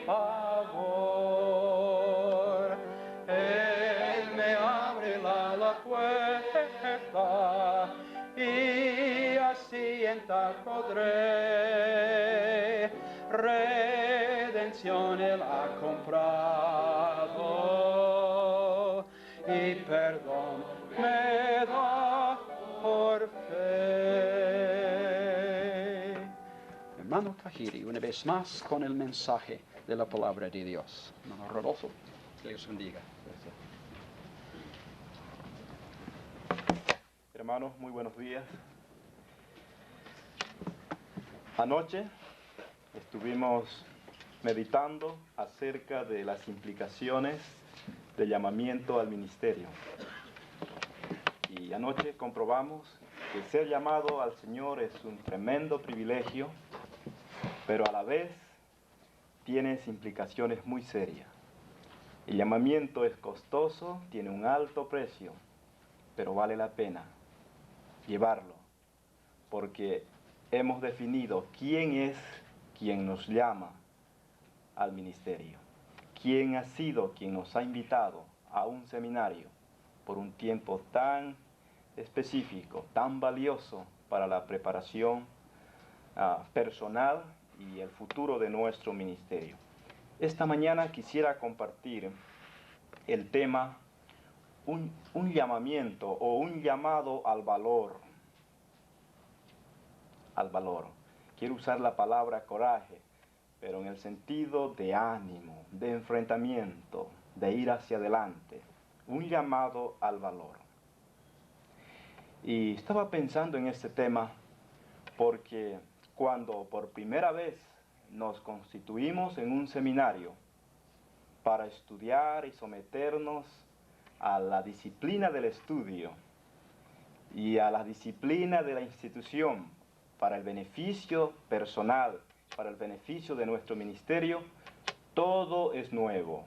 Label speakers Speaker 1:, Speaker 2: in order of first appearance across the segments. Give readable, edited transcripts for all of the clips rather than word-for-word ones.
Speaker 1: favor. Él me abrirá la puerta y así entrar podré. Redención Él ha comprado y perdón me da por fe. Hermano Tajiri, una vez más con el mensaje de la palabra de Dios. Hermano Rodolfo, que Dios bendiga.
Speaker 2: Gracias. Hermanos, muy buenos días. Anoche estuvimos meditando acerca de las implicaciones del llamamiento al ministerio. Y anoche comprobamos que ser llamado al Señor es un tremendo privilegio, pero a la vez tiene implicaciones muy serias. El llamamiento es costoso, tiene un alto precio, pero vale la pena llevarlo, porque hemos definido quién es quien nos llama al ministerio, quién ha sido quien nos ha invitado a un seminario por un tiempo tan específico, tan valioso para la preparación personal y el futuro de nuestro ministerio. Esta mañana quisiera compartir el tema un llamamiento o un llamado al valor. Al valor. Quiero usar la palabra coraje, pero en el sentido de ánimo, de enfrentamiento, de ir hacia adelante. Un llamado al valor. Y estaba pensando en este tema porque cuando por primera vez nos constituimos en un seminario para estudiar y someternos a la disciplina del estudio y a la disciplina de la institución para el beneficio personal, para el beneficio de nuestro ministerio, todo es nuevo.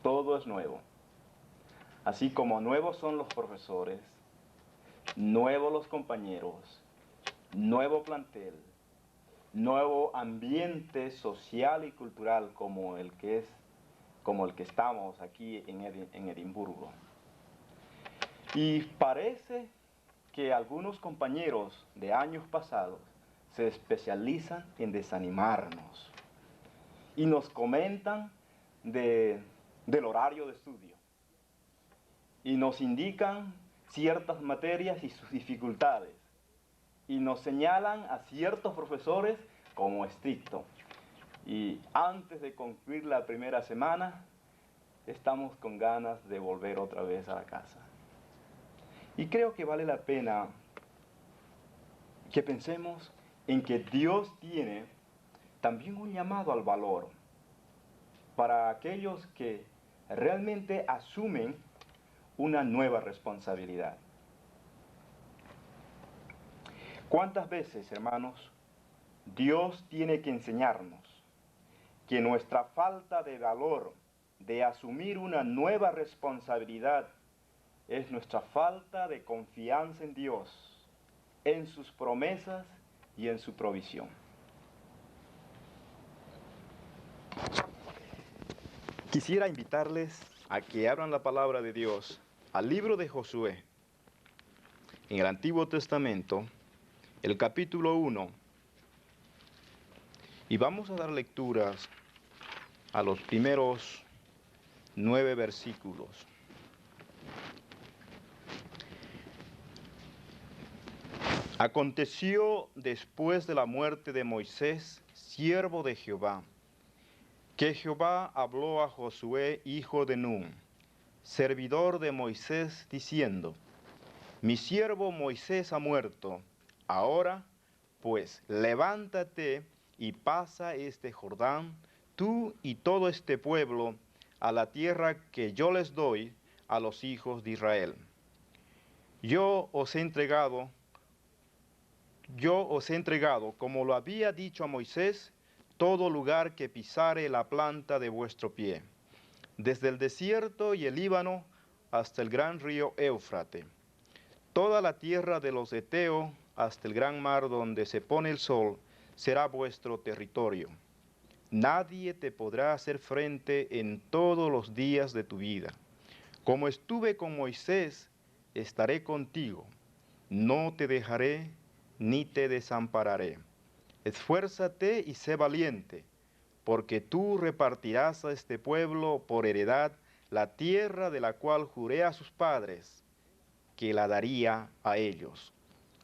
Speaker 2: Todo es nuevo. Así como nuevos son los profesores, nuevos los compañeros, nuevo plantel, nuevo ambiente social y cultural como el que estamos aquí en Edimburgo. Y parece que algunos compañeros de años pasados se especializan en desanimarnos y nos comentan del horario de estudio y nos indican ciertas materias y sus dificultades y nos señalan a ciertos profesores como estrictos. Y antes de concluir la primera semana, estamos con ganas de volver otra vez a la casa. Y creo que vale la pena que pensemos en que Dios tiene también un llamado al valor para aquellos que realmente asumen una nueva responsabilidad. ¿Cuántas veces, hermanos, Dios tiene que enseñarnos que nuestra falta de valor de asumir una nueva responsabilidad es nuestra falta de confianza en Dios, en sus promesas y en su provisión? Quisiera invitarles a que abran la palabra de Dios al libro de Josué, en el Antiguo Testamento, el capítulo 1, y vamos a dar lecturas a los primeros 9 versículos. Aconteció después de la muerte de Moisés, siervo de Jehová, que Jehová habló a Josué, hijo de Nun, servidor de Moisés, diciendo: Mi siervo Moisés ha muerto. Ahora, pues, levántate y pasa este Jordán, tú y todo este pueblo, a la tierra que yo les doy a los hijos de Israel. Yo os he entregado, como lo había dicho a Moisés, todo lugar que pisare la planta de vuestro pie, desde el desierto y el Líbano hasta el gran río Éufrates, toda la tierra de los heteos hasta el gran mar donde se pone el sol, será vuestro territorio. Nadie te podrá hacer frente en todos los días de tu vida. Como estuve con Moisés, estaré contigo. No te dejaré ni te desampararé. Esfuérzate y sé valiente, porque tú repartirás a este pueblo por heredad la tierra de la cual juré a sus padres, que la daría a ellos.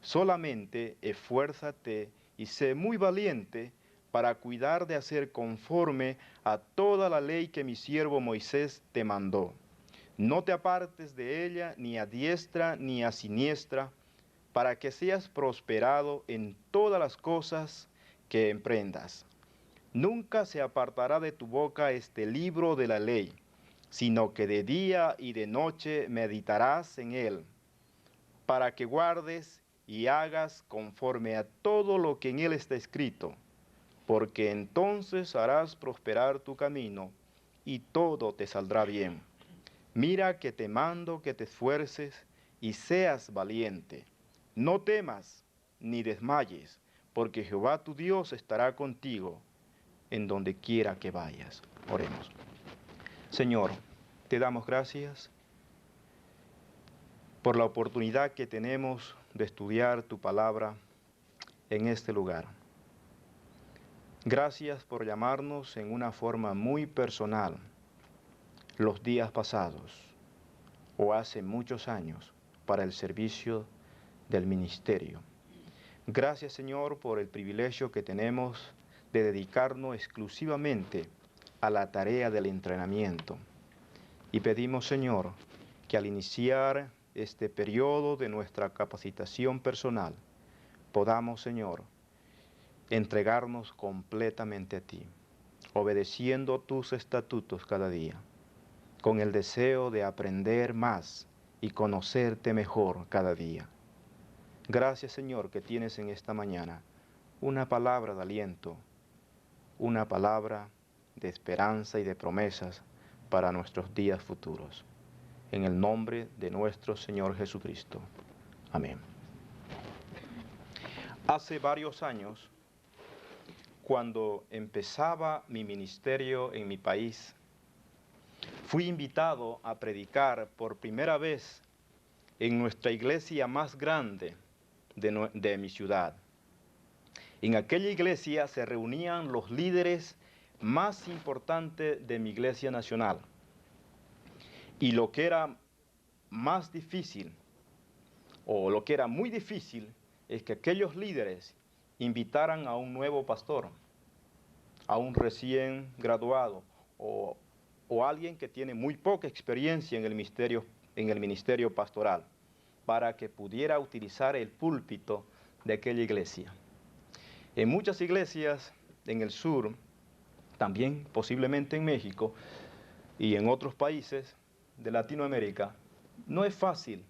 Speaker 2: Solamente esfuérzate y sé muy valiente para cuidar de hacer conforme a toda la ley que mi siervo Moisés te mandó. No te apartes de ella ni a diestra ni a siniestra, para que seas prosperado en todas las cosas que emprendas. Nunca se apartará de tu boca este libro de la ley, sino que de día y de noche meditarás en él, para que guardes y hagas conforme a todo lo que en él está escrito, porque entonces harás prosperar tu camino y todo te saldrá bien. Mira que te mando que te esfuerces y seas valiente. No temas ni desmayes, porque Jehová tu Dios estará contigo en donde quiera que vayas. Oremos. Señor, te damos gracias por la oportunidad que tenemos de estudiar tu palabra en este lugar. Gracias por llamarnos en una forma muy personal los días pasados o hace muchos años para el servicio del ministerio. Gracias, Señor, por el privilegio que tenemos de dedicarnos exclusivamente a la tarea del entrenamiento. Y pedimos, Señor, que al iniciar este periodo de nuestra capacitación personal, podamos, Señor, entregarnos completamente a ti, obedeciendo tus estatutos cada día, con el deseo de aprender más y conocerte mejor cada día. Gracias, Señor, que tienes en esta mañana una palabra de aliento, una palabra de esperanza y de promesas para nuestros días futuros. En el nombre de nuestro Señor Jesucristo. Amén. Hace varios años, cuando empezaba mi ministerio en mi país, fui invitado a predicar por primera vez en nuestra iglesia más grande de mi ciudad. En aquella iglesia se reunían los líderes más importantes de mi iglesia nacional. Y lo que era más difícil, o lo que era muy difícil, es que aquellos líderes invitaran a un nuevo pastor, a un recién graduado, o alguien que tiene muy poca experiencia en el ministerio pastoral, para que pudiera utilizar el púlpito de aquella iglesia. En muchas iglesias en el sur, también posiblemente en México y en otros países de Latinoamérica, no es fácil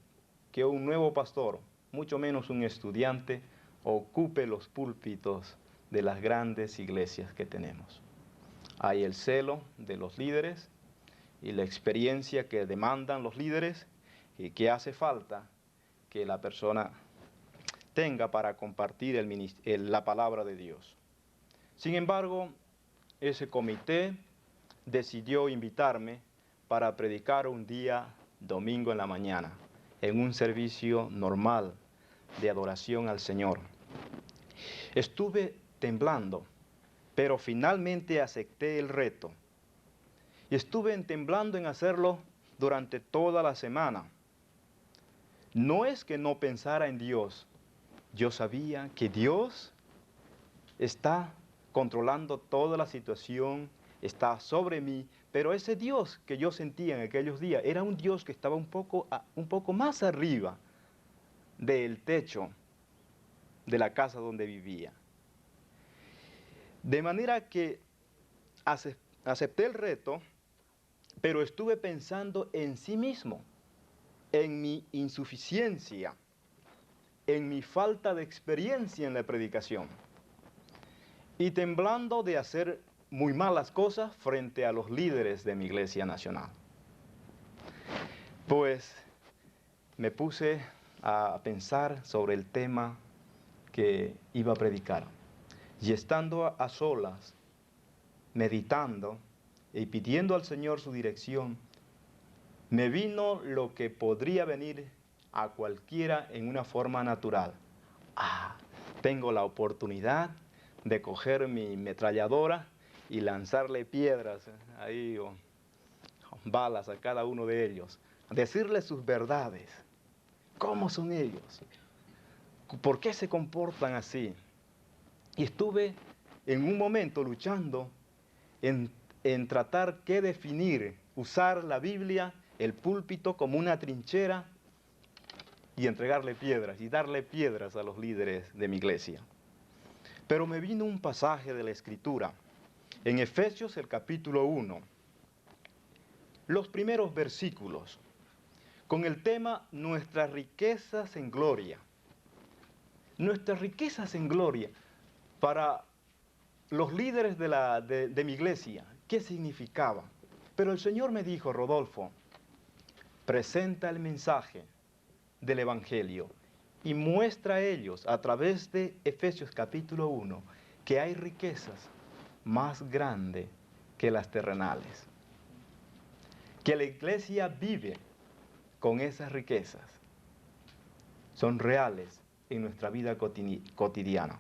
Speaker 2: que un nuevo pastor, mucho menos un estudiante, ocupe los púlpitos de las grandes iglesias que tenemos. Hay el celo de los líderes y la experiencia que demandan los líderes y que hace falta que la persona tenga para compartir la palabra de Dios. Sin embargo, ese comité decidió invitarme para predicar un día domingo en la mañana, en un servicio normal de adoración al Señor. Estuve temblando, pero finalmente acepté el reto. Y estuve temblando en hacerlo durante toda la semana. No es que no pensara en Dios. Yo sabía que Dios está controlando toda la situación, está sobre mí, pero ese Dios que yo sentía en aquellos días era un Dios que estaba un poco más arriba del techo de la casa donde vivía. De manera que acepté el reto, pero estuve pensando en sí mismo, en mi insuficiencia, en mi falta de experiencia en la predicación, y temblando de hacer muy malas cosas frente a los líderes de mi iglesia nacional. Pues me puse a pensar sobre el tema que iba a predicar, y estando a solas meditando y pidiendo al Señor su dirección, me vino lo que podría venir a cualquiera en una forma natural. Tengo la oportunidad de coger mi ametralladora y lanzarle piedras ahí o balas a cada uno de ellos, decirles sus verdades. ¿Cómo son ellos? ¿Por qué se comportan así? Y estuve en un momento luchando en tratar de definir, usar la Biblia, el púlpito como una trinchera y entregarle piedras y darle piedras a los líderes de mi iglesia. Pero me vino un pasaje de la Escritura, en Efesios el capítulo 1, los primeros versículos, con el tema Nuestras riquezas en gloria. Nuestras riquezas en gloria. Para los líderes de mi iglesia, ¿qué significaba? Pero el Señor me dijo, Rodolfo, presenta el mensaje del Evangelio y muestra a ellos a través de Efesios capítulo 1 que hay riquezas más grandes que las terrenales. Que la iglesia vive con esas riquezas. Son reales en nuestra vida cotidiana.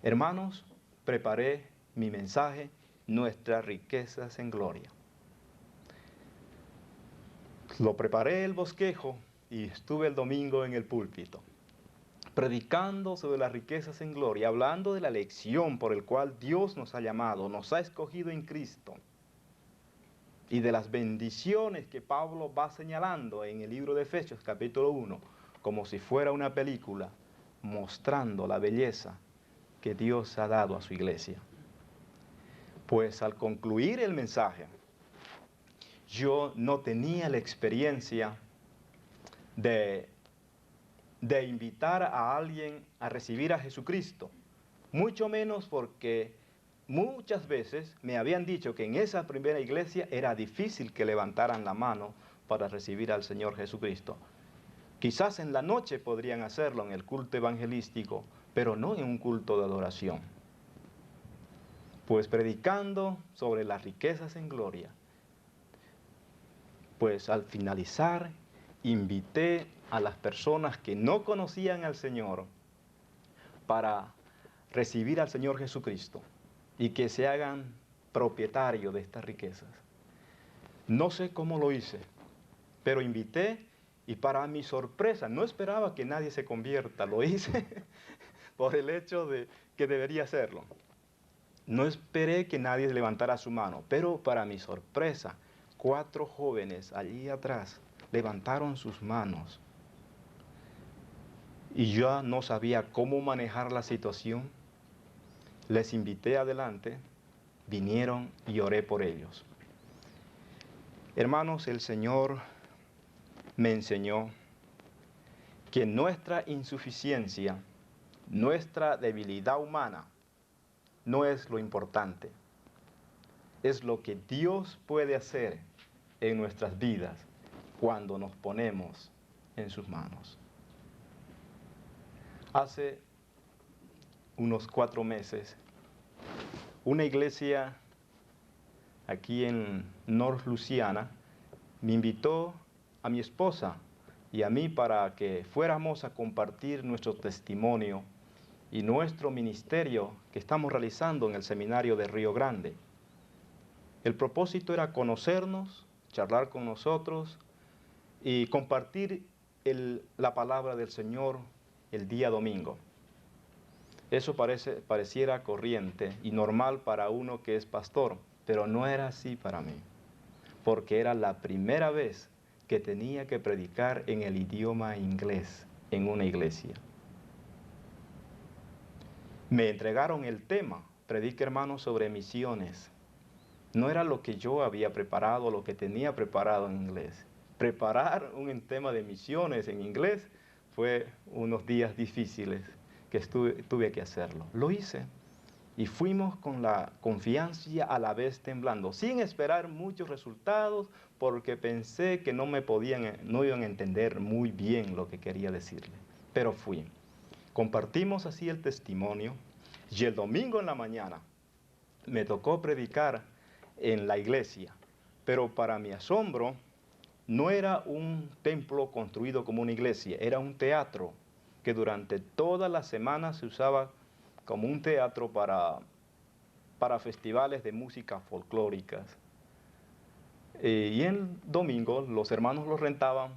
Speaker 2: Hermanos, preparé mi mensaje, Nuestras riquezas en gloria. Lo preparé el bosquejo y estuve el domingo en el púlpito, predicando sobre las riquezas en gloria, hablando de la elección por el cual Dios nos ha llamado, nos ha escogido en Cristo, y de las bendiciones que Pablo va señalando en el libro de Efesios capítulo 1, como si fuera una película, mostrando la belleza que Dios ha dado a su iglesia. Pues al concluir el mensaje, yo no tenía la experiencia de invitar a alguien a recibir a Jesucristo, mucho menos porque muchas veces me habían dicho que en esa primera iglesia era difícil que levantaran la mano para recibir al Señor Jesucristo. Quizás en la noche podrían hacerlo en el culto evangelístico, pero no en un culto de adoración. Pues predicando sobre las riquezas en gloria, pues al finalizar invité a las personas que no conocían al Señor para recibir al Señor Jesucristo y que se hagan propietarios de estas riquezas. No sé cómo lo hice, pero invité y para mi sorpresa, no esperaba que nadie se convierta, lo hice por el hecho de que debería hacerlo. No esperé que nadie levantara su mano, pero para mi sorpresa, 4 jóvenes allí atrás levantaron sus manos. Y yo no sabía cómo manejar la situación. Les invité adelante, vinieron y oré por ellos. Hermanos, el Señor me enseñó que nuestra insuficiencia, nuestra debilidad humana, no es lo importante. Es lo que Dios puede hacer en nuestras vidas cuando nos ponemos en sus manos. Hace unos 4 meses, una iglesia aquí en North Louisiana me invitó a mi esposa y a mí para que fuéramos a compartir nuestro testimonio y nuestro ministerio que estamos realizando en el seminario de Río Grande. El propósito era conocernos, charlar con nosotros y compartir la palabra del Señor el día domingo. Eso pareciera corriente y normal para uno que es pastor, pero no era así para mí, porque era la primera vez que tenía que predicar en el idioma inglés en una iglesia. Me entregaron el tema, predica hermanos sobre misiones. No era lo que yo había preparado, lo que tenía preparado en inglés. Preparar un tema de misiones en inglés fue unos días difíciles que tuve que hacerlo. Lo hice y fuimos con la confianza y a la vez temblando, sin esperar muchos resultados, porque pensé que no iban a entender muy bien lo que quería decirle. Pero fui. Compartimos así el testimonio y el domingo en la mañana me tocó predicar en la iglesia, pero para mi asombro no era un templo construido como una iglesia, era un teatro que durante toda la semana se usaba como un teatro para festivales de música folclóricas. Y el domingo los hermanos lo rentaban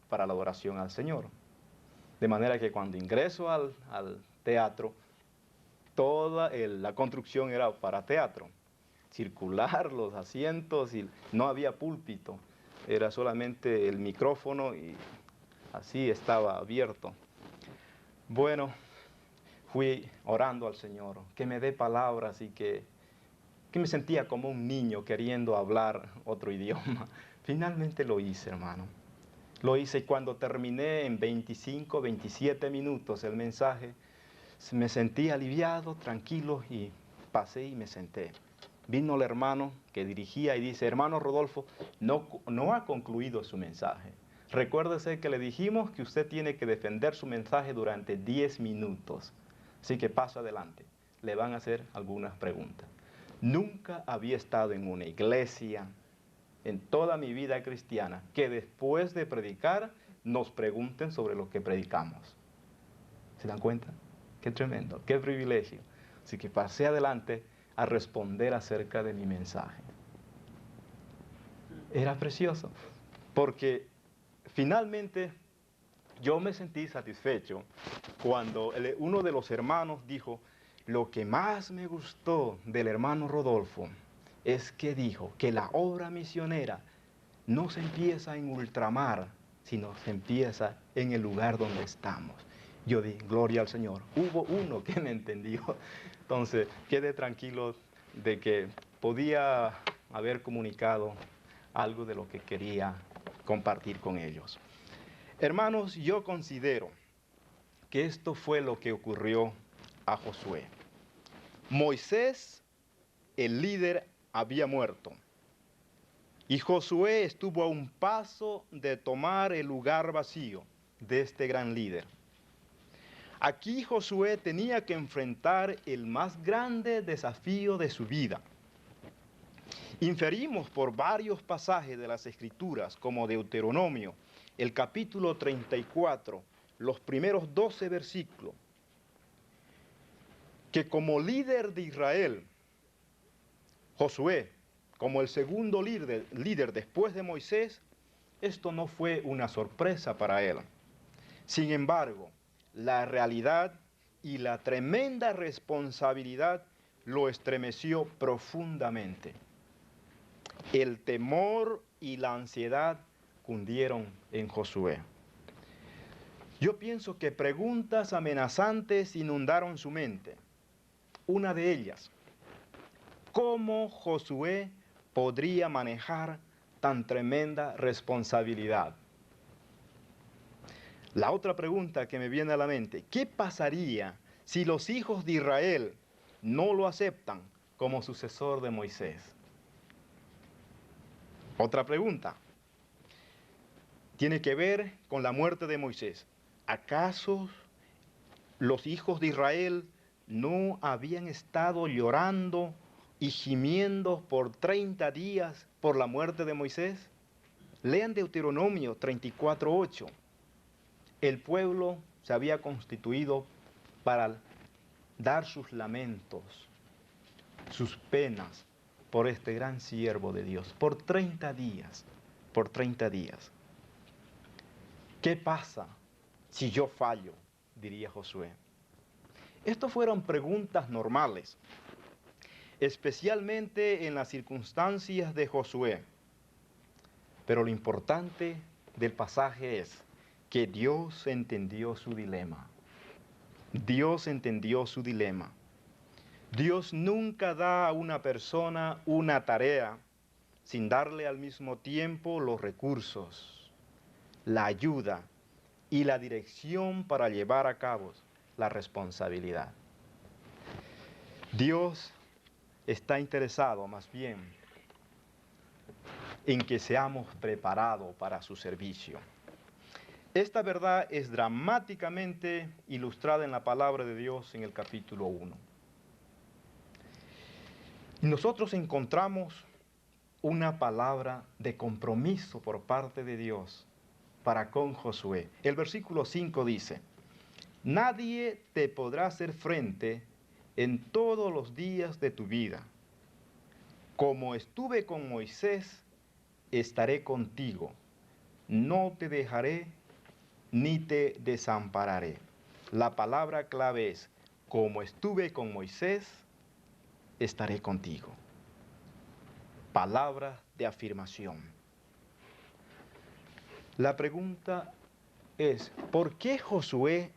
Speaker 2: para la adoración al Señor. De manera que cuando ingreso al teatro, toda la construcción era para teatro. Circular, los asientos, y no había púlpito. Era solamente el micrófono y así estaba abierto. Bueno, fui orando al Señor, que me dé palabras y que me sentía como un niño queriendo hablar otro idioma. Finalmente lo hice, hermano. Lo hice y cuando terminé en 25, 27 minutos el mensaje, me sentí aliviado, tranquilo y pasé y me senté. Vino el hermano que dirigía y dice, hermano Rodolfo, no ha concluido su mensaje. Recuérdese que le dijimos que usted tiene que defender su mensaje durante 10 minutos. Así que paso adelante. Le van a hacer algunas preguntas. Nunca había estado en una iglesia en toda mi vida cristiana que después de predicar nos pregunten sobre lo que predicamos. ¿Se dan cuenta? Qué tremendo, qué privilegio. Así que pasé adelante a responder acerca de mi mensaje. Era precioso, porque finalmente yo me sentí satisfecho cuando uno de los hermanos dijo, lo que más me gustó del hermano Rodolfo es que dijo que la obra misionera no se empieza en ultramar, sino se empieza en el lugar donde estamos. Yo di, gloria al Señor. Hubo uno que me entendió. Entonces, quedé tranquilo de que podía haber comunicado algo de lo que quería compartir con ellos. Hermanos, yo considero que esto fue lo que ocurrió a Josué. Moisés, el líder, había muerto. Y Josué estuvo a un paso de tomar el lugar vacío de este gran líder. Aquí Josué tenía que enfrentar el más grande desafío de su vida. Inferimos por varios pasajes de las Escrituras, como Deuteronomio, el capítulo 34, los primeros 12 versículos, que como líder de Israel, Josué, como el segundo líder después de Moisés, esto no fue una sorpresa para él. Sin embargo, la realidad y la tremenda responsabilidad lo estremeció profundamente. El temor y la ansiedad cundieron en Josué. Yo pienso que preguntas amenazantes inundaron su mente. Una de ellas, ¿cómo Josué podría manejar tan tremenda responsabilidad? La otra pregunta que me viene a la mente, ¿qué pasaría si los hijos de Israel no lo aceptan como sucesor de Moisés? Otra pregunta tiene que ver con la muerte de Moisés. ¿Acaso los hijos de Israel no habían estado llorando y gimiendo por 30 días por la muerte de Moisés? Lean Deuteronomio 34:8. El pueblo se había constituido para dar sus lamentos, sus penas por este gran siervo de Dios, por 30 días, por 30 días. ¿Qué pasa si yo fallo?, diría Josué. Estas fueron preguntas normales, especialmente en las circunstancias de Josué. Pero lo importante del pasaje es que Dios entendió su dilema. Dios entendió su dilema. Dios nunca da a una persona una tarea sin darle al mismo tiempo los recursos, la ayuda y la dirección para llevar a cabo la responsabilidad. Dios está interesado más bien en que seamos preparados para su servicio. Esta verdad es dramáticamente ilustrada en la palabra de Dios en el capítulo 1. Y nosotros encontramos una palabra de compromiso por parte de Dios para con Josué. El versículo 5 dice: nadie te podrá hacer frente en todos los días de tu vida. Como estuve con Moisés, estaré contigo. No te dejaré ni te desampararé. La palabra clave es: como estuve con Moisés, estaré contigo. Palabra de afirmación. La pregunta es: ¿por qué Josué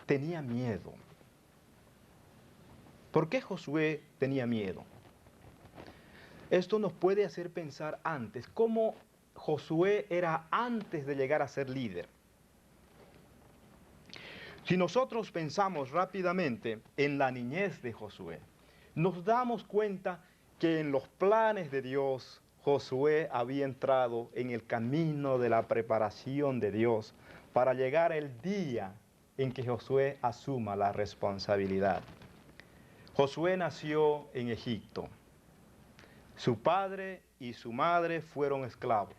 Speaker 2: tenía miedo? ¿Por qué Josué tenía miedo? Esto nos puede hacer pensar antes, cómo Josué era antes de llegar a ser líder. Si nosotros pensamos rápidamente en la niñez de Josué, nos damos cuenta que en los planes de Dios, Josué había entrado en el camino de la preparación de Dios para llegar el día en que Josué asuma la responsabilidad. Josué nació en Egipto. Su padre y su madre fueron esclavos,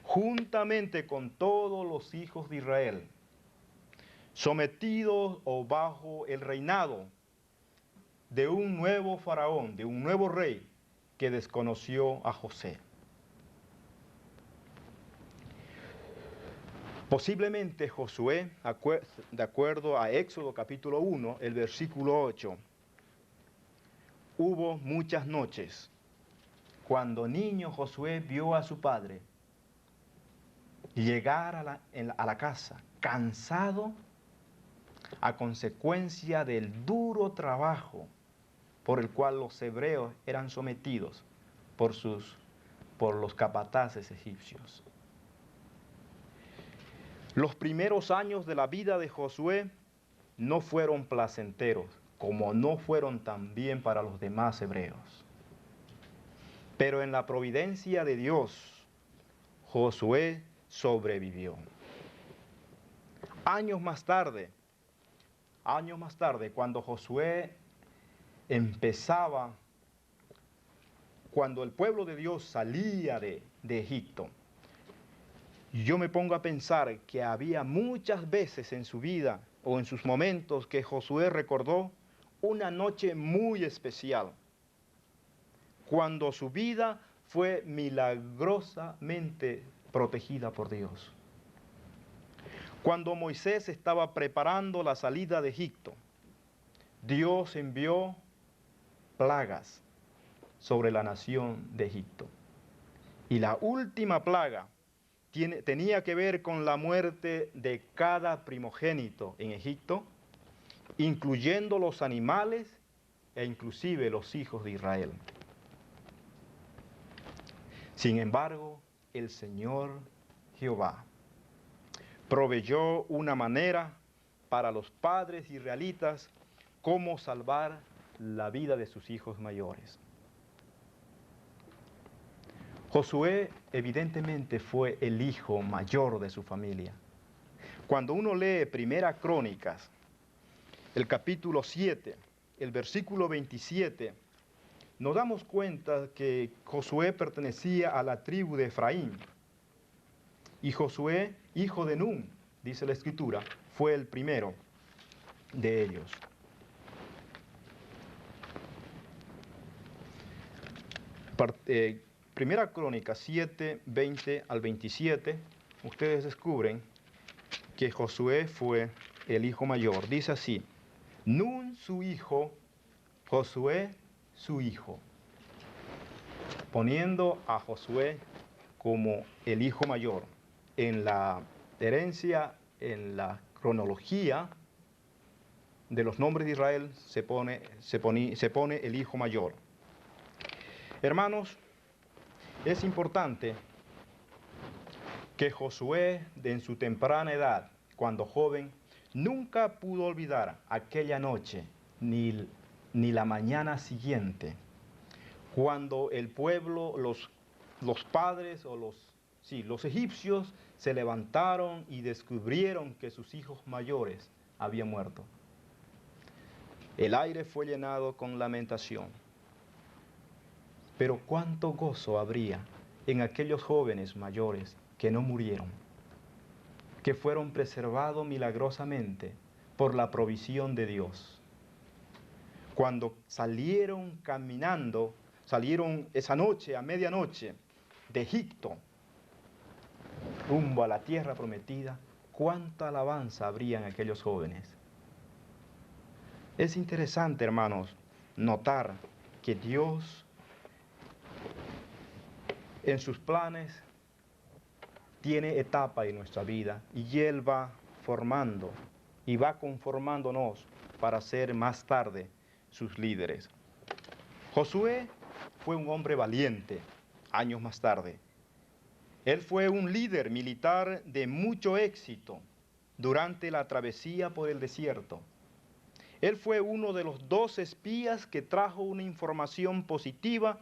Speaker 2: juntamente con todos los hijos de Israel, sometidos o bajo el reinado de un nuevo faraón, de un nuevo rey que desconoció a José. Posiblemente Josué, de acuerdo a Éxodo capítulo 1, el versículo 8, hubo muchas noches cuando niño Josué vio a su padre llegar a la casa cansado a consecuencia del duro trabajo por el cual los hebreos eran sometidos por los capataces egipcios. Los primeros años de la vida de Josué no fueron placenteros, como no fueron también para los demás hebreos. Pero en la providencia de Dios, Josué sobrevivió. Años más tarde, cuando Josué cuando el pueblo de Dios salía de Egipto, yo me pongo a pensar que había muchas veces en su vida o en sus momentos que Josué recordó una noche muy especial, cuando su vida fue milagrosamente protegida por Dios. Cuando Moisés estaba preparando la salida de Egipto, Dios envió plagas sobre la nación de Egipto. Y la última plaga tenía que ver con la muerte de cada primogénito en Egipto, incluyendo los animales e inclusive los hijos de Israel. Sin embargo, el Señor Jehová proveyó una manera para los padres israelitas cómo salvar la vida de sus hijos mayores. Josué evidentemente fue el hijo mayor de su familia. Cuando uno lee Primera Crónicas, el capítulo 7, el versículo 27, nos damos cuenta que Josué pertenecía a la tribu de Efraín. Y Josué, hijo de Nun, dice la Escritura, fue el primero de ellos. Primera Crónica 7, 20 al 27, ustedes descubren que Josué fue el hijo mayor. Dice así: Nun su hijo, Josué su hijo. Poniendo a Josué como el hijo mayor. En la herencia, en la cronología de los nombres de Israel se pone el hijo mayor. Hermanos, es importante que Josué, en su temprana edad, cuando joven, nunca pudo olvidar aquella noche ni la mañana siguiente, cuando el pueblo, los padres o los egipcios se levantaron y descubrieron que sus hijos mayores habían muerto. El aire fue llenado con lamentación. Pero cuánto gozo habría en aquellos jóvenes mayores que no murieron, que fueron preservados milagrosamente por la provisión de Dios. Cuando salieron caminando, salieron esa noche, a medianoche, de Egipto, rumbo a la tierra prometida, cuánta alabanza habría en aquellos jóvenes. Es interesante, hermanos, notar que Dios en sus planes tiene etapas en nuestra vida y Él va formando y va conformándonos para ser más tarde sus líderes. Josué fue un hombre valiente años más tarde. Él fue un líder militar de mucho éxito durante la travesía por el desierto. Él fue uno de los 2 espías que trajo una información positiva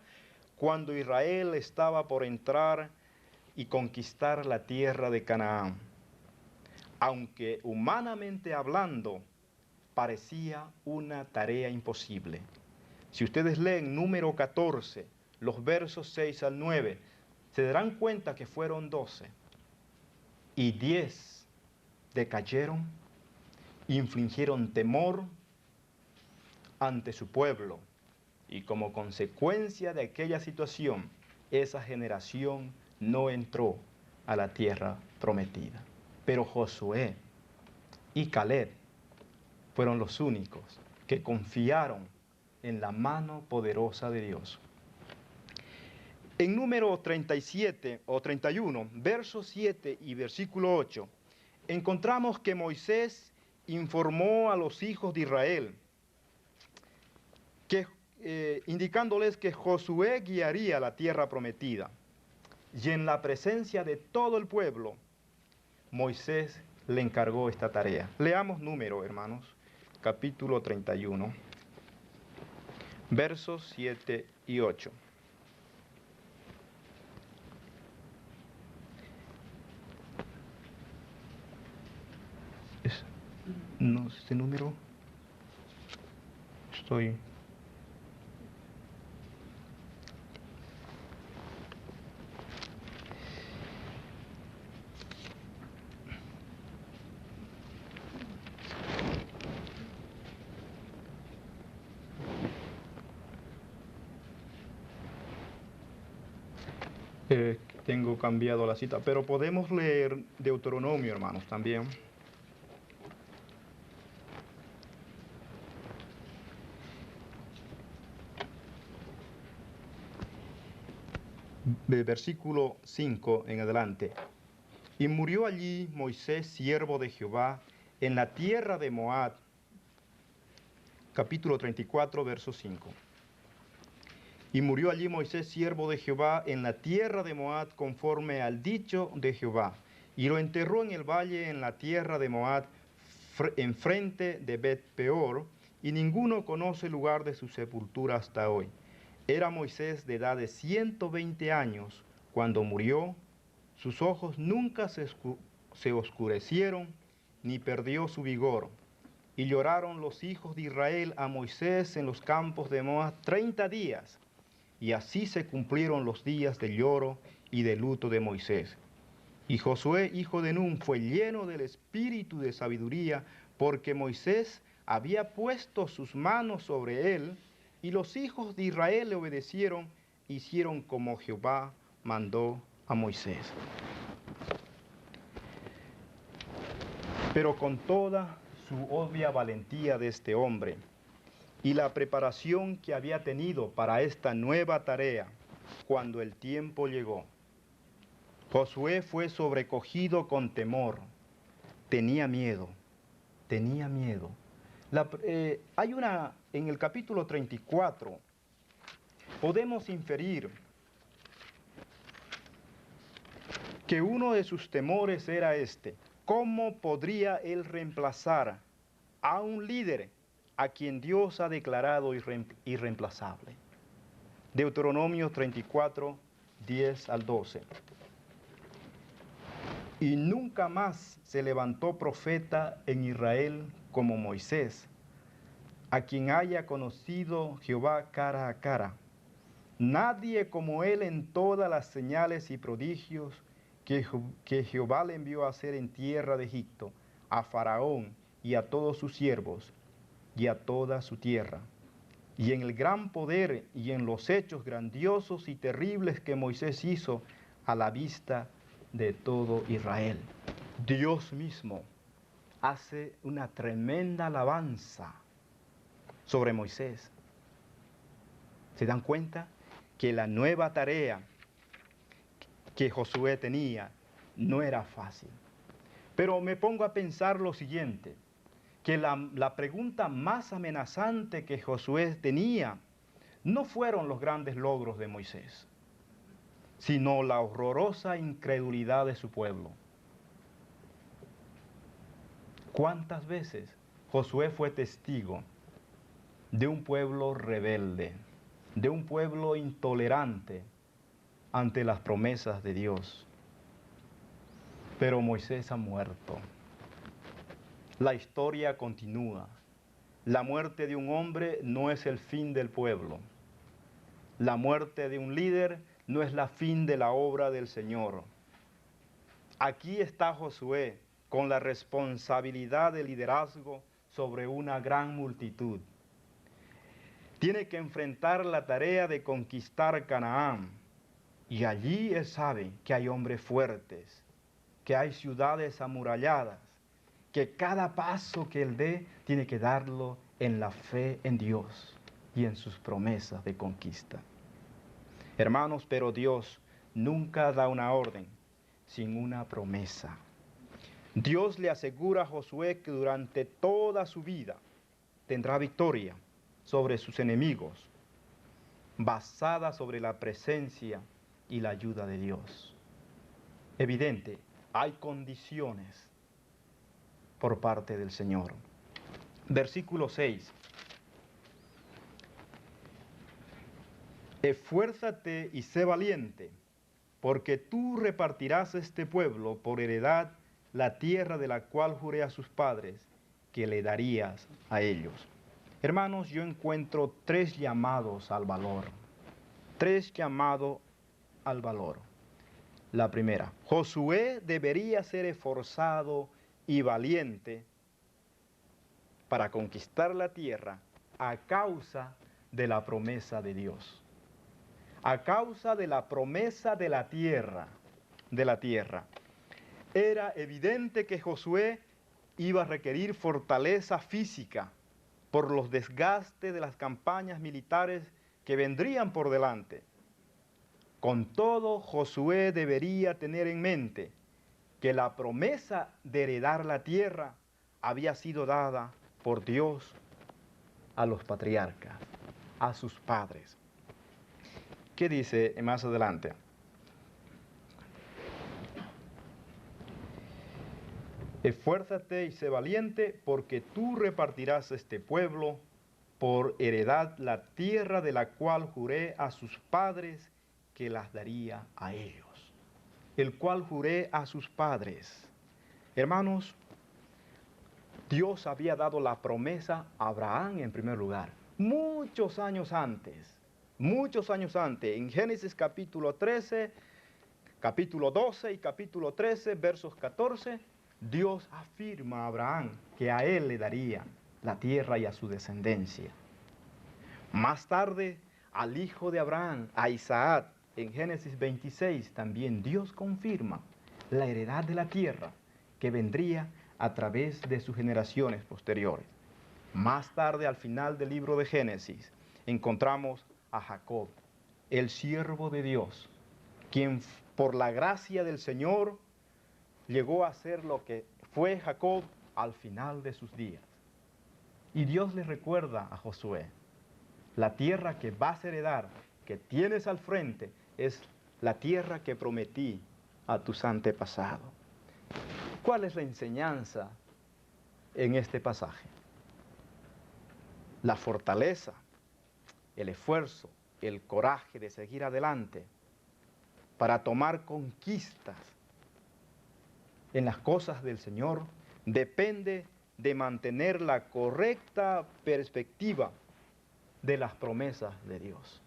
Speaker 2: cuando Israel estaba por entrar y conquistar la tierra de Canaán. Aunque humanamente hablando, parecía una tarea imposible. Si ustedes leen Número 14, los versos 6 al 9, se darán cuenta que fueron 12. Y 10 decayeron, infligieron temor ante su pueblo. Y como consecuencia de aquella situación, esa generación no entró a la tierra prometida. Pero Josué y Caleb fueron los únicos que confiaron en la mano poderosa de Dios. En Número 37 o 31, verso 7 y versículo 8, encontramos que Moisés informó a los hijos de Israel que indicándoles que Josué guiaría la tierra prometida. Y en la presencia de todo el pueblo, Moisés le encargó esta tarea. Leamos Número, hermanos, capítulo 31, versos 7 y 8. No, este número, estoy... tengo cambiado la cita, pero podemos leer Deuteronomio, hermanos, también. De versículo 5 en adelante. Y murió allí Moisés, siervo de Jehová, en la tierra de Moab. Capítulo 34, verso 5. Y murió allí Moisés, siervo de Jehová, en la tierra de Moab, conforme al dicho de Jehová. Y lo enterró en el valle, en la tierra de Moab, enfrente de Bet-peor, y ninguno conoce el lugar de su sepultura hasta hoy. Era Moisés de edad de 120 años cuando murió. Sus ojos nunca se oscurecieron, ni perdió su vigor. Y lloraron los hijos de Israel a Moisés en los campos de Moab 30 días. Y así se cumplieron los días de lloro y de luto de Moisés. Y Josué, hijo de Nun, fue lleno del espíritu de sabiduría, porque Moisés había puesto sus manos sobre él, y los hijos de Israel le obedecieron, hicieron como Jehová mandó a Moisés. Pero con toda su obvia valentía de este hombre y la preparación que había tenido para esta nueva tarea, cuando el tiempo llegó, Josué fue sobrecogido con temor, tenía miedo. Hay en el capítulo 34, podemos inferir que uno de sus temores era este: ¿cómo podría él reemplazar a un líder a quien Dios ha declarado irreemplazable? Deuteronomio 34, 10 al 12. Y nunca más se levantó profeta en Israel como Moisés, a quien haya conocido Jehová cara a cara.
Speaker 3: Nadie como él en todas las señales y prodigios que Jehová le envió a hacer en tierra de Egipto, a Faraón y a todos sus siervos y a toda su tierra. Y en el gran poder y en los hechos grandiosos y terribles que Moisés hizo a la vista de todo Israel. Dios mismo hace una tremenda alabanza sobre Moisés. ¿Se dan cuenta? Que la nueva tarea que Josué tenía no era fácil. Pero me pongo a pensar lo siguiente, que la pregunta más amenazante que Josué tenía no fueron los grandes logros de Moisés, sino la horrorosa incredulidad de su pueblo. ¿Cuántas veces Josué fue testigo de un pueblo rebelde, de un pueblo intolerante ante las promesas de Dios? Pero Moisés ha muerto. La historia continúa. La muerte de un hombre no es el fin del pueblo. La muerte de un líder no es la fin de la obra del Señor. Aquí está Josué con la responsabilidad de liderazgo sobre una gran multitud. Tiene que enfrentar la tarea de conquistar Canaán. Y allí él sabe que hay hombres fuertes, que hay ciudades amuralladas, que cada paso que él dé tiene que darlo en la fe en Dios y en sus promesas de conquista. Hermanos, pero Dios nunca da una orden sin una promesa. Dios le asegura a Josué que durante toda su vida tendrá victoria sobre sus enemigos, basada sobre la presencia y la ayuda de Dios. Evidente, hay condiciones por parte del Señor. Versículo 6. Esfuérzate y sé valiente, porque tú repartirás este pueblo por heredad la tierra de la cual juré a sus padres que le darías a ellos. Hermanos, yo encuentro 3 llamados al valor. 3 llamados al valor. La primera, Josué debería ser esforzado y valiente para conquistar la tierra a causa de la promesa de Dios. A causa de la promesa de la tierra. Era evidente que Josué iba a requerir fortaleza física por los desgastes de las campañas militares que vendrían por delante. Con todo, Josué debería tener en mente que la promesa de heredar la tierra había sido dada por Dios a los patriarcas, a sus padres. ¿Qué dice más adelante? Esfuérzate y sé valiente, porque tú repartirás este pueblo por heredad la tierra de la cual juré a sus padres que las daría a ellos. El cual juré a sus padres. Hermanos, Dios había dado la promesa a Abraham en primer lugar, muchos años antes, en Génesis capítulo 13, capítulo 12 y capítulo 13, versos 14, Dios afirma a Abraham que a él le daría la tierra y a su descendencia. Más tarde, al hijo de Abraham, a Isaac, en Génesis 26, también Dios confirma la heredad de la tierra que vendría a través de sus generaciones posteriores. Más tarde, al final del libro de Génesis, encontramos a Jacob, el siervo de Dios, quien por la gracia del Señor llegó a ser lo que fue Jacob al final de sus días. Y Dios le recuerda a Josué, la tierra que vas a heredar, que tienes al frente, es la tierra que prometí a tus antepasados. ¿Cuál es la enseñanza en este pasaje? La fortaleza, el esfuerzo, el coraje de seguir adelante para tomar conquistas en las cosas del Señor depende de mantener la correcta perspectiva de las promesas de Dios.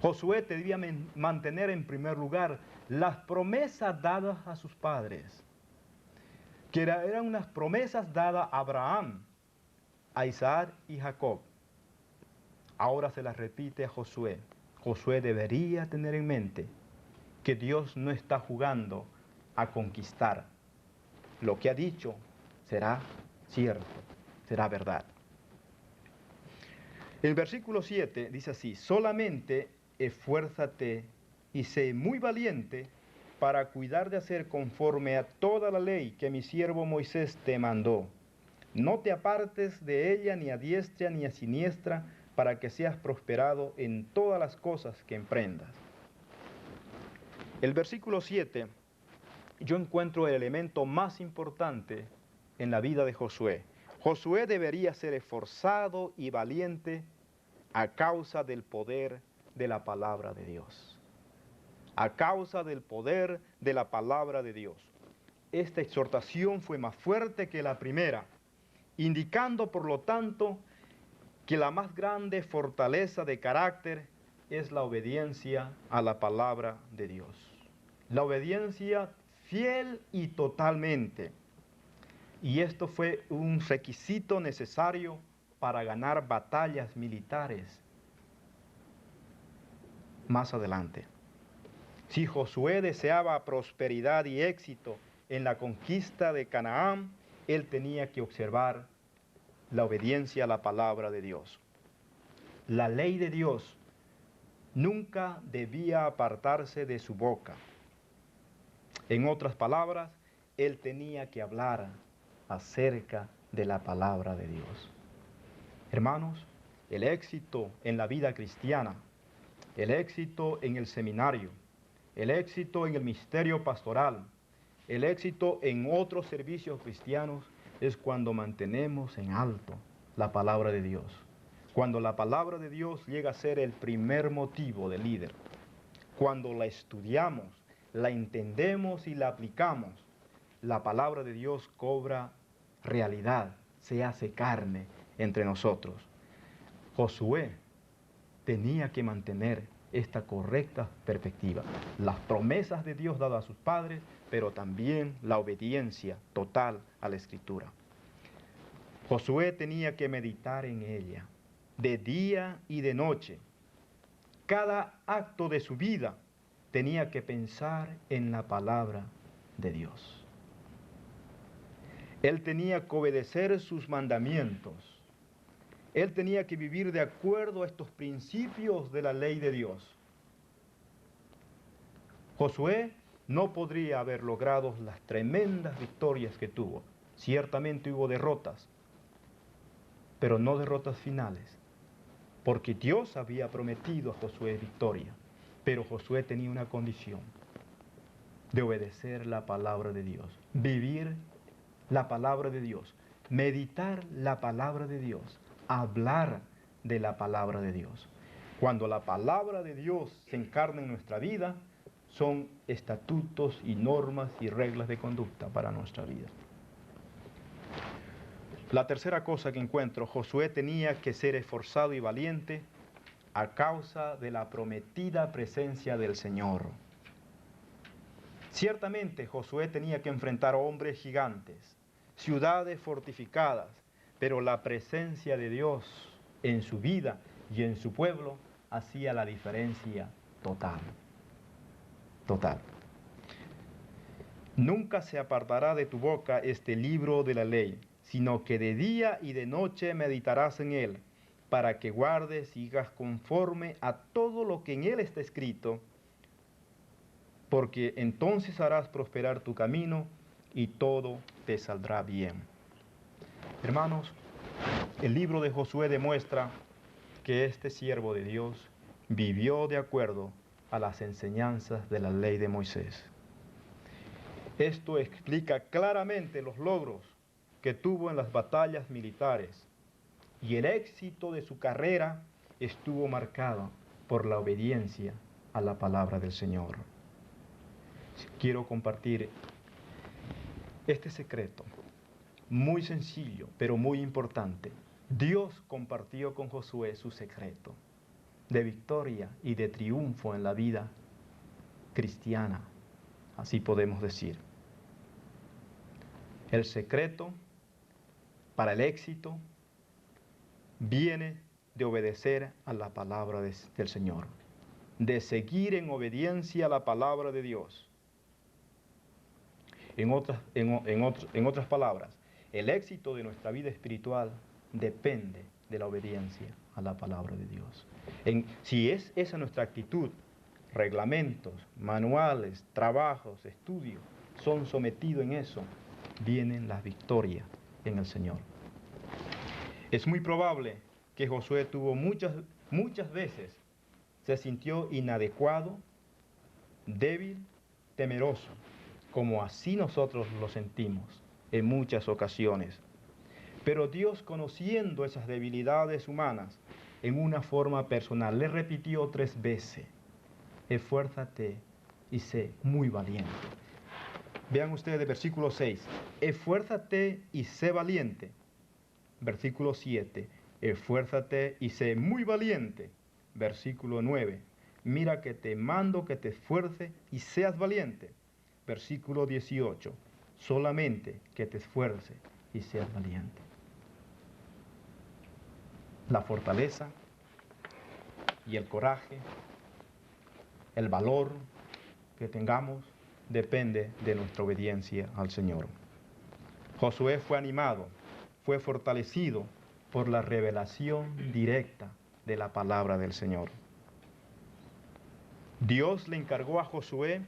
Speaker 3: Josué debía mantener en primer lugar las promesas dadas a sus padres, que eran unas promesas dadas a Abraham, a Isaac y Jacob. Ahora se las repite a Josué. Josué debería tener en mente que Dios no está jugando a conquistar. Lo que ha dicho será cierto, será verdad. El versículo 7 dice así: solamente esfuérzate y sé muy valiente para cuidar de hacer conforme a toda la ley que mi siervo Moisés te mandó. No te apartes de ella ni a diestra ni a siniestra, para que seas prosperado en todas las cosas que emprendas. El versículo 7, yo encuentro el elemento más importante en la vida de Josué. Josué debería ser esforzado y valiente a causa del poder de la palabra de Dios. A causa del poder de la palabra de Dios. Esta exhortación fue más fuerte que la primera, indicando por lo tanto que la más grande fortaleza de carácter es la obediencia a la palabra de Dios. La obediencia fiel y totalmente. Y esto fue un requisito necesario para ganar batallas militares más adelante. Si Josué deseaba prosperidad y éxito en la conquista de Canaán, él tenía que observar la obediencia a la palabra de Dios. La ley de Dios nunca debía apartarse de su boca. En otras palabras, él tenía que hablar acerca de la palabra de Dios. Hermanos, el éxito en la vida cristiana, el éxito en el seminario, el éxito en el ministerio pastoral, el éxito en otros servicios cristianos es cuando mantenemos en alto la palabra de Dios. Cuando la palabra de Dios llega a ser el primer motivo del líder. Cuando la estudiamos, la entendemos y la aplicamos, la palabra de Dios cobra realidad, se hace carne entre nosotros. Josué tenía que mantener esta correcta perspectiva. Las promesas de Dios dadas a sus padres, pero también la obediencia total a la Escritura. Josué tenía que meditar en ella, de día y de noche. Cada acto de su vida tenía que pensar en la palabra de Dios. Él tenía que obedecer sus mandamientos. Él tenía que vivir de acuerdo a estos principios de la ley de Dios. Josué no podría haber logrado las tremendas victorias que tuvo. Ciertamente hubo derrotas, pero no derrotas finales, porque Dios había prometido a Josué victoria. Pero Josué tenía una condición: de obedecer la palabra de Dios, vivir la palabra de Dios, meditar la palabra de Dios, hablar de la palabra de Dios. Cuando la palabra de Dios se encarna en nuestra vida, son estatutos y normas y reglas de conducta para nuestra vida. La tercera cosa que encuentro: Josué tenía que ser esforzado y valiente a causa de la prometida presencia del Señor. Ciertamente Josué tenía que enfrentar hombres gigantes, ciudades fortificadas, pero la presencia de Dios en su vida y en su pueblo hacía la diferencia total. Total. Nunca se apartará de tu boca este libro de la ley, sino que de día y de noche meditarás en él, para que guardes y hagas conforme a todo lo que en él está escrito, porque entonces harás prosperar tu camino y todo te saldrá bien. Hermanos, el libro de Josué demuestra que este siervo de Dios vivió de acuerdo a las enseñanzas de la ley de Moisés. Esto explica claramente los logros que tuvo en las batallas militares, y el éxito de su carrera estuvo marcado por la obediencia a la palabra del Señor. Quiero compartir este secreto, muy sencillo, pero muy importante. Dios compartió con Josué su secreto. de victoria y de triunfo en la vida cristiana, así podemos decir. El secreto para el éxito viene de obedecer a la palabra del Señor, de seguir en obediencia a la palabra de Dios. En otras palabras, el éxito de nuestra vida espiritual depende de la obediencia a la palabra de Dios. Si es esa nuestra actitud, reglamentos, manuales, trabajos, estudios, son sometidos en eso, vienen las victorias en el Señor. Es muy probable que Josué tuvo muchas veces, se sintió inadecuado, débil, temeroso, como así nosotros lo sentimos en muchas ocasiones. Pero Dios, conociendo esas debilidades humanas en una forma personal, le repitió 3 veces: esfuérzate y sé muy valiente. Vean ustedes versículo 6, esfuérzate y sé valiente. Versículo 7, esfuérzate y sé muy valiente. Versículo 9, mira que te mando que te esfuerces y seas valiente. Versículo 18, solamente que te esfuerces y seas valiente. La fortaleza y el coraje, el valor que tengamos, depende de nuestra obediencia al Señor. Josué fue animado, fue fortalecido por la revelación directa de la palabra del Señor. Dios le encargó a Josué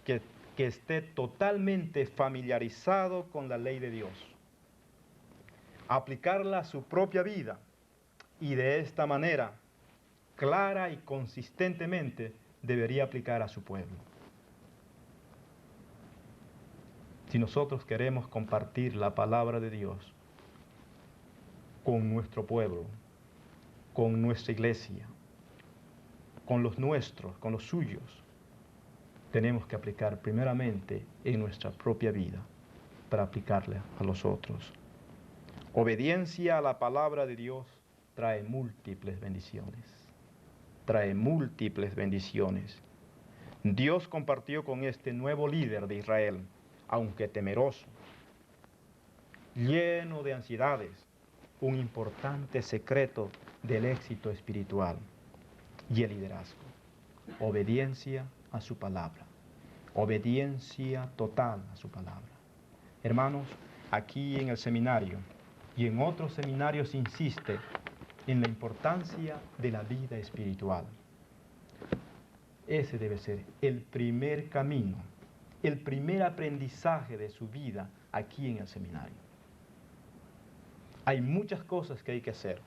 Speaker 3: que esté totalmente familiarizado con la ley de Dios, aplicarla a su propia vida y de esta manera, clara y consistentemente, debería aplicar a su pueblo. Si nosotros queremos compartir la palabra de Dios con nuestro pueblo, con nuestra iglesia, con los nuestros, con los suyos, tenemos que aplicar primeramente en nuestra propia vida para aplicarla a los otros. Obediencia a la palabra de Dios trae múltiples bendiciones. Trae múltiples bendiciones. Dios compartió con este nuevo líder de Israel, aunque temeroso, lleno de ansiedades, un importante secreto del éxito espiritual y el liderazgo: obediencia a su palabra, obediencia total a su palabra. Hermanos, aquí en el seminario y en otros seminarios se insiste en la importancia de la vida espiritual. Ese debe ser el primer camino, el primer aprendizaje de su vida aquí en el seminario. Hay muchas cosas que hay que hacer: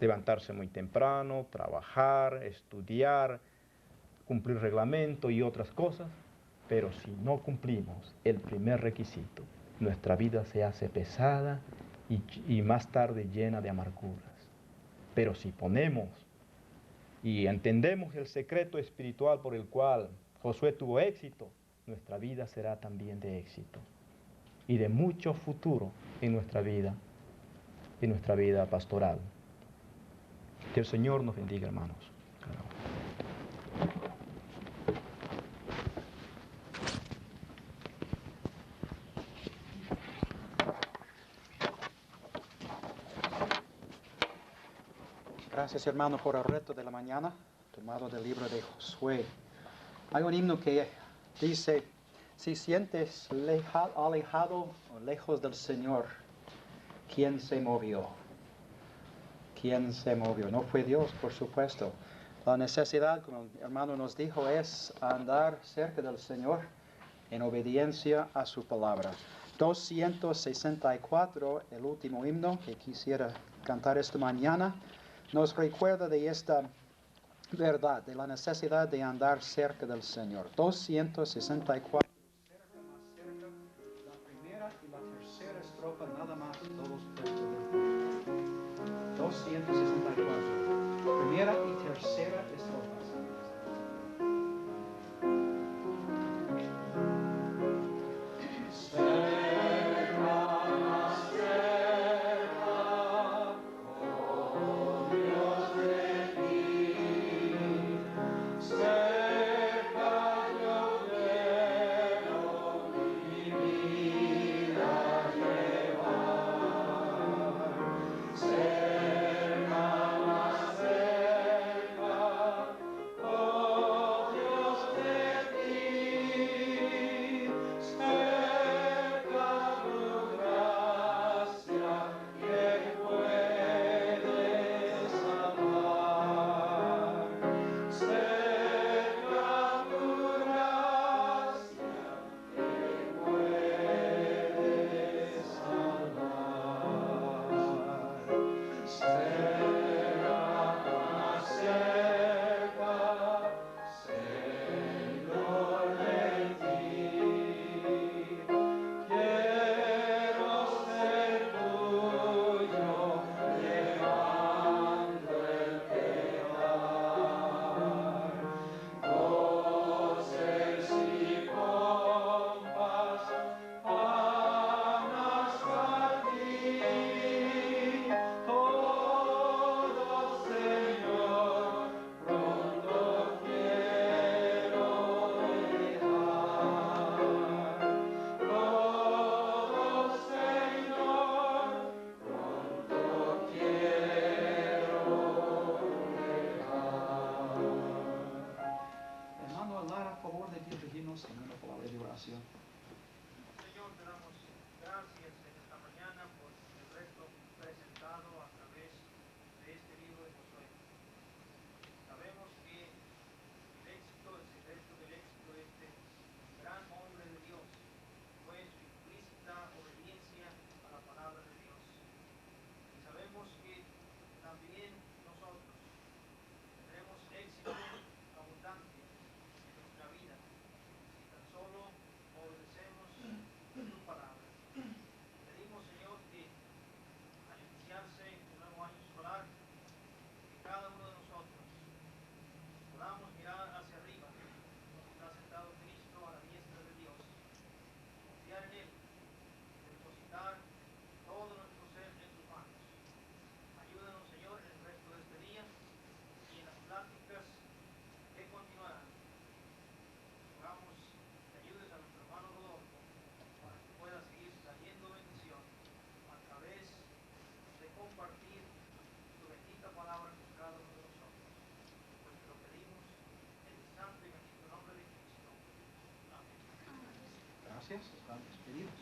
Speaker 3: levantarse muy temprano, trabajar, estudiar, cumplir reglamento y otras cosas, pero si no cumplimos el primer requisito, nuestra vida se hace pesada y más tarde llena de amarguras. Pero si ponemos y entendemos el secreto espiritual por el cual Josué tuvo éxito, nuestra vida será también de éxito y de mucho futuro en nuestra vida pastoral. Que el Señor nos bendiga, hermanos.
Speaker 1: Gracias, hermano, por el reto de la mañana, tomado del libro de Josué. Hay un himno que dice: si sientes alejado o lejos del Señor, ¿quién se movió? ¿Quién se movió? No fue Dios, por supuesto. La necesidad, como el hermano nos dijo, es andar cerca del Señor en obediencia a su palabra. 264, el último himno que quisiera cantar esta mañana, nos recuerda de esta verdad, de la necesidad de andar cerca del Señor. 264. La primera y la tercera estrofa nada más, todos puestos de pie. 264. Primera y tercera estrofas. Gracias. Están despedidos.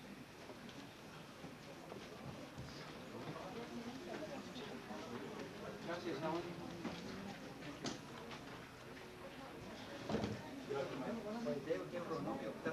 Speaker 1: Gracias, Alan. Thank you.